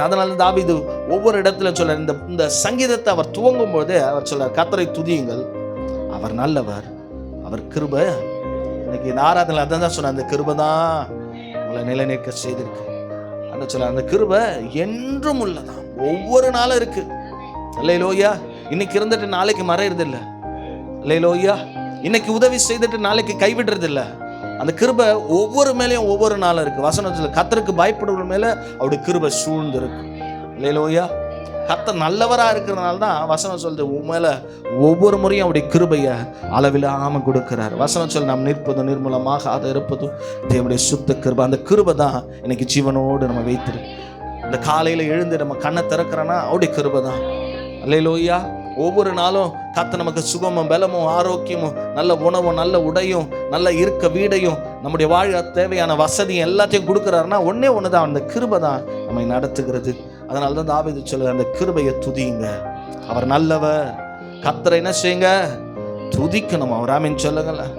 அதனால தாவீது ஒவ்வொரு இடத்துல சொல்ல இந்த சங்கீதத்தை அவர் துவங்கும் போது அவர் சொல்ல, கர்த்தரை துதியுங்கள், அவர் நல்லவர், அவர் கிருபை. இன்னைக்கு இந்த ஆராதனை அதான் தான் சொன்ன, அந்த கிருபை தான் உங்களை நிலைநிற்க செய்திருக்கு. அந்த சொல்ல, அந்த கிருபை என்றும் உள்ளதான், ஒவ்வொரு நாளும் இருக்கு. அல்லேலூயா. இன்னைக்கு இருந்துட்டு நாளைக்கு மறையிறது இல்லை. அல்லேலூயா. இன்னைக்கு உதவி செய்துட்டு நாளைக்கு கைவிடுறது இல்லை. அந்த கிருபை ஒவ்வொரு மேலேயும் ஒவ்வொரு நாளும் இருக்கு. வசனத்தில் கர்த்தருக்கு பயப்படுற மேல அவருடைய கிருபை சூழ்ந்து இருக்கு. அல்லேலூயா. கர்த்தர் நல்லவரா இருக்கிறதுனால தான் வசனம் சொல்லுது, உன் மேல ஒவ்வொரு முறையும் அவருடைய கிருபையை அளவில்லாம கொடுக்கிறார். வசனம் சொல்ல, நாம் நிற்பதும் நிர்மூலமாக அதை இருப்பதும் தேவனுடைய சுத்த கிருபை. அந்த கிருபை தான் இன்னைக்கு ஜீவனோடு நம்ம வைத்திருக்கு. இந்த காலையில எழுந்து நம்ம கண்ணை திறக்கிறோன்னா அவருடைய கிருபை தான். அல்லேலூயா. ஒவ்வொரு நாளும் கர்த்தர் நமக்கு சுகமும் பலமும் ஆரோக்கியமும் நல்ல உணவும் நல்ல உடையும் நல்ல இருக்க வீடையும் நம்முடைய வாழ தேவையான வசதியும் எல்லாத்தையும் கொடுக்குறாருன்னா ஒன்னே ஒண்ணுதான், அந்த கிருபை தான் நம்மை நடத்துகிறது. அதனால தான் தாவீது சொல்லுங்க, அந்த கிருபையை துதியுங்க, அவர் நல்லவர். கர்த்தரை என்ன செய்யுங்க? துதிக்கணும். அவர் ஆமீன் சொல்லுங்களேன்.